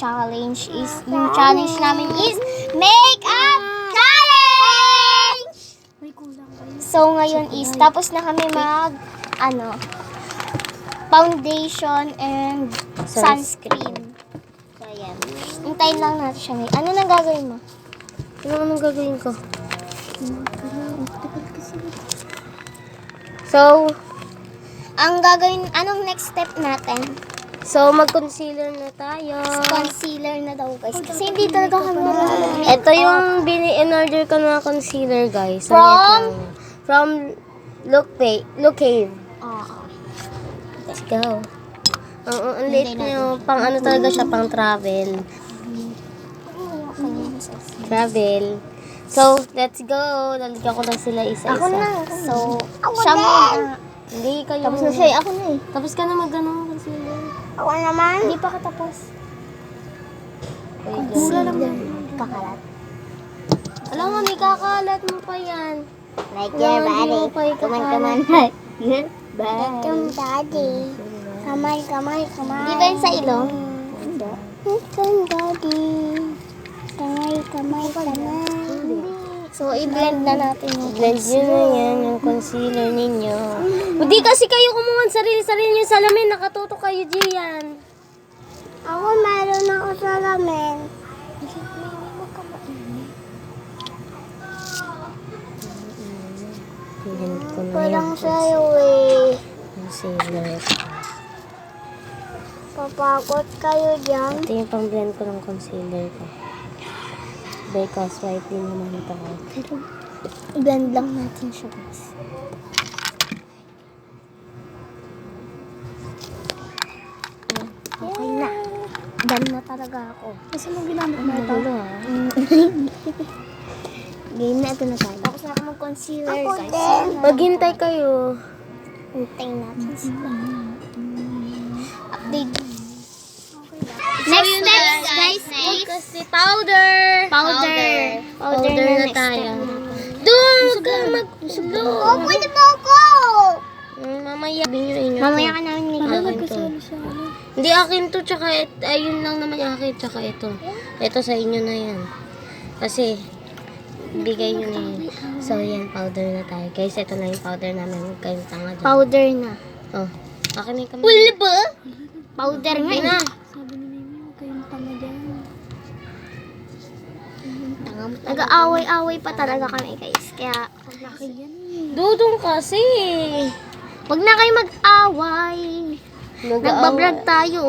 challenge is, yung challenge namin is makeup challenge! So, ngayon is, tapos na kami foundation and sunscreen. So, ayan. Hintayin lang natin siya ngayon. Ano nang gagawin mo? Anong gagawin ko? So, anong next step natin? mag-concealer na tayo. Concealer na daw, guys. Kasi hindi talaga kami marunong. Ito yung in-order ko na concealer, guys. From Look Cave. Oo. Let's go. Ang late nyo. Pang ano talaga siya, pang travel. Travel. So, let's go. Lalagyan ko lang sila isa-isa. Ako na. So, siya muna. Hindi, kayo. Tapos na siya. Ako na eh. Tapos ka na mag-ano, concealer. Ako naman. Hindi pa katapos. Mura lang yan. Kakalat. Alam mo, may kakalat mo pa yan. Like your body. Come on. Come, daddy. Kamay. Di ba yun sa ilong? Hindi. Come, daddy. Kamay. So, i-blend na natin yung Blend nyo na yan, yung concealer ninyo. Hindi kasi kayo kumuha ng sarili-sarili nyo salamin. Nakatuto kayo diyan. Ako, meron ako salamin. Blend ko na Parang yung sa'yo eh. concealer. Papagod kayo dyan. Ito yung pang-blend ko ng concealer ko. Because white din naman ito ko. Pero, blend lang natin siya, guys. Okay na. Done na talaga ako. Kasi mo ginamit mo ito? Magulo ha. Game na ito na tayo. Tapos na ako mag-concealer, guys. Maghintay kayo. Hintayin natin sila. Update. Next steps, guys, is Kasi powder. Powder na tayo. Doon, huwag ka mag-slow. Oh, pwede mo ako! Mamaya, binyuin nyo. Mamaya ka namin ni Akin to. Hindi akin to, tsaka ayun lang naman yung akin, tsaka ito. Ito sa inyo na yan. Kasi, bigay nyo na yun. So, yan, powder na tayo. Guys, ito na yung powder namin. Huwag kayong tanga dyan. Powder na. Oh, akin na yung kamay. Wala ba? Powder nga na. Sabi ni Mimi, huwag kayong tanga dyan. Nag-aaway-away pa talaga kami, guys. Kaya, Laki yan eh. Dudong kasi. wag na kayo mag-away. Nagbablog tayo,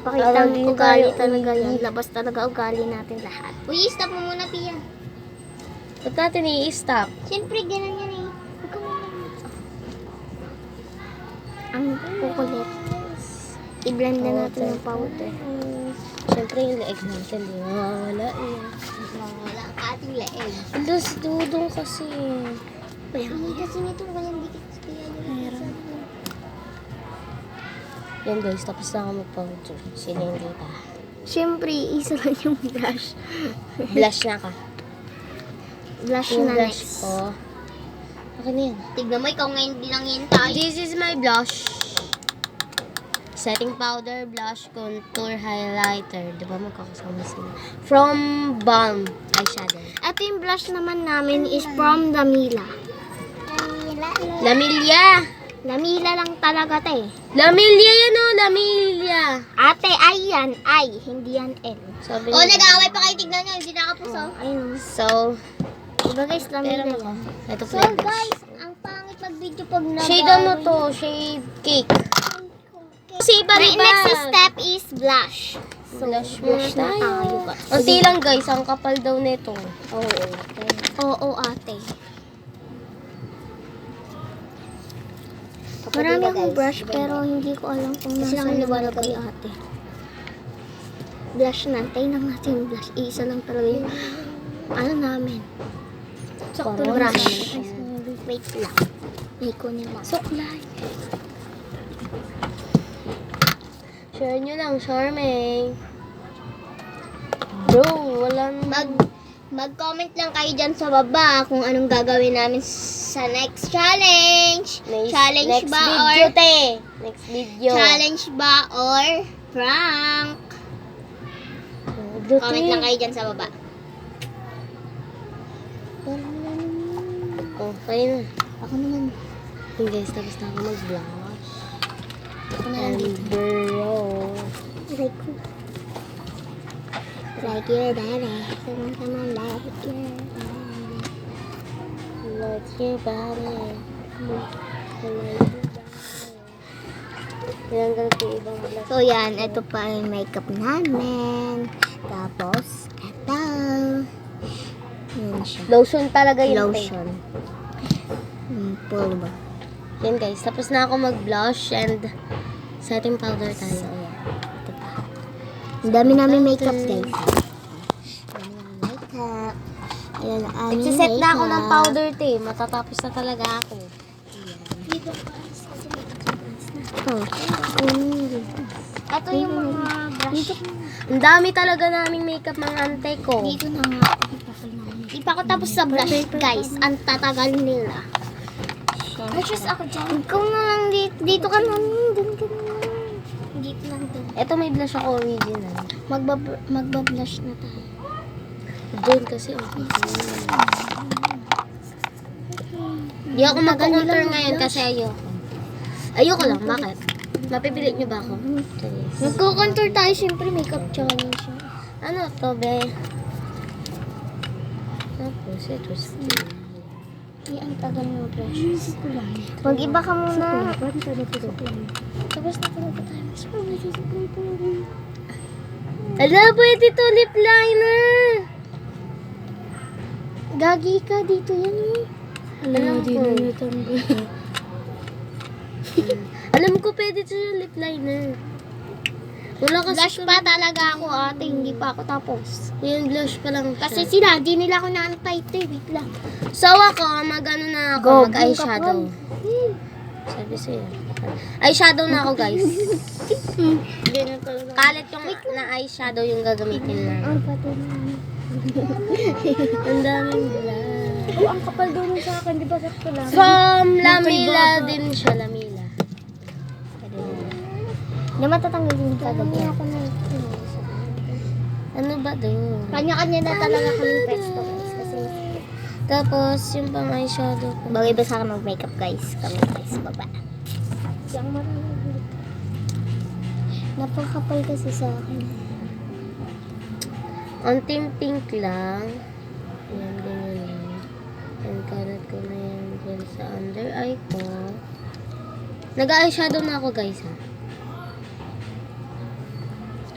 pakita Tawag ng din ugali tayo, talaga yan. Labas talaga ugali natin lahat. Uy, stop mo muna, Pia. Ba't natin i-stop? Siyempre, ganun yan eh. Huwag ka muna. Ang kukulit. I-blend na natin yung powder. Siyempre yung leeg natin, di mawawala eh. Wala ang ating leeg. Alas, dudong kasi. Hindi kasi nito, walang dikit sa Pia. Yan guys, tapos na ako mag-powder. Sila hindi pa. Siyempre, isa lang yung brush. Blush na ka. Blush Yung na blush next. ko. Akin na yan. Tignan mo, ikaw ngayon din lang yan tayo. This is my blush. Setting powder, blush, contour, highlighter. Diba magkakasama sila? From Balm Eyeshadow. Ito yung blush naman namin is from Lamila. Lamilya! Lamila lang talaga, te. Lamilya yan o! Lamilya! Ate, ay yan. Ay, hindi yan L. Sabi Oh, nila. nag-aaway pa kayo. Tignan nyo. Hindi nakapuso. Ayun. So, Diba guys, Lamila pero yan. ito So po. guys, ang pangit mag-video pag nag- Shade ano to? Shade cake. Kasi iba-iba. Next step is blush. So, Blush blush na tayo. guys. Unti lang guys, ang kapal daw nito. Oo, ate. Marami akong brush pero hindi ko alam kung nasa nilagay ate. Blush na. Tayo lang natin yung blush. Isa lang talaga yung namin. Sakto Brush. Wait lang. May kunin mo. Suklay. Share nyo lang, Charmaine. Bro, walang... Mag-comment lang kayo dyan sa baba kung anong gagawin namin sa next challenge. Challenge next ba video, or... te. Next video. Challenge ba or prank? Comment lang kayo dyan sa baba. Oh, kayo na. Ako naman. Hey guys, tapos na ako mag-blush. Ako na lang And dito. bro. Like your daddy. Sama-sama like your daddy. Like your body. Yan, ganito yung ibang blush. So yan, ito pa yung makeup namin. Tapos, ito. Yan siya. Lotion talaga yun. Lotion. Full ba? Yan guys, tapos na ako mag-blush and setting powder So tayo. yan. Ito pa. Ang dami namin makeup guys. Ang dami namin makeup. Ayan ang aming Nagsiset na ako ng makeup. powder te. Matatapos na talaga ako. Dito. Oh. Ito yung mga brush. Ang dami talaga naming makeup mga ante ko. Dito na nga. Di pa ako tapos sa brush, guys. Ang tatagal nila. Brushes ako dyan. Ikaw na lang dito. Dito ka na. Doon ka na. Dito lang doon. Ito may blush ako original. Magbablush na tayo. Doon kasi okay. Di ako magko-contour ngayon kasi ayoko. Ayoko lang, bakit? Mapipilit niyo ba ako? Yes. Magko-contour tayo, syempre makeup challenge. Ano to, be? Tapos, ito sa Ay, ang tagal ng brushes. Mag-iba ka muna. Tapos na pala ba tayo? Ala, pwede to lip liner! Gagi ka dito yan eh. Alam ko. Alam ko pwede to yung lip liner. Wala kasi Blush pa talaga ako ate, hindi pa ako tapos. yung blush pa lang Kasi siya. sila, di nila ako naantay ito eh. Wait lang. So ako, mag-ano na ako, mag-eyeshadow. Hmm. Sabi sa'yo. Eyeshadow na ako, guys. Kalit yung na eyeshadow yung gagamitin na. Ang pati na. Ang daming blush. Oh, ang kapal daw nun sa akin, di ba sakto lang? From Lamila din siya, Lamila. Pwede na. Hindi matatanggal yung kagabi. Ano ba doon? Kanya-kanya na talaga kami pesto guys. Kasi Tapos, yung pang eyeshadow ko. bagay ba sa akin mag-makeup guys? Kami guys, baba. Siyang marami. Napakapal kasi sa akin. Onting pink lang. Yan, ganyan lang. And kalat ko na yan dyan sa under eye ko. Nag-eyeshadow na ako, guys, ha?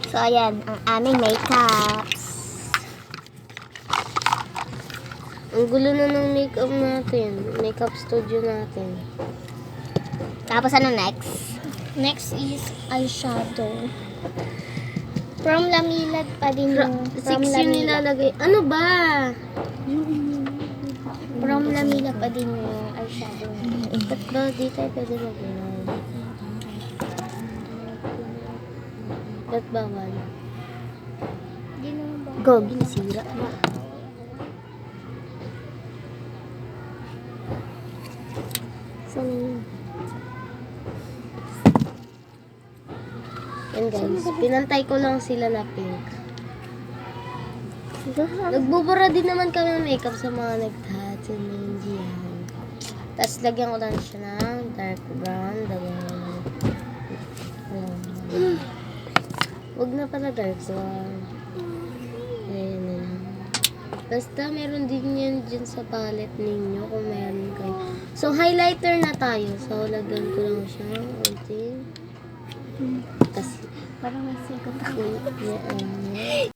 So ayan, ang aming makeups. Ang gulo na ng makeup natin. Makeup studio natin. Tapos ano next? Next is eyeshadow. From Lamilad pa din yung... From 6 yung nilalagay. Ano ba? From Lamilad pa din yung eyeshadow. Ba't ba di tayo pwede mag-iwan? Ba't bawal? Di naman ba? Go, ginisira na. Saan yun? Yan guys, pinantay ko lang sila na pink. Nagbubura din naman kami ng makeup sa mga nag-tattoo ng Indian. Tapos lagyan ko lang siya ng dark brown. Lagyan ko ng... Huwag na pala dark brown. Ayan na lang. Basta meron din yan dyan sa palette ninyo kung meron kayo. So highlighter na tayo. So lagyan ko lang siya ng konti. Kasi Parang may sikat ako. yan.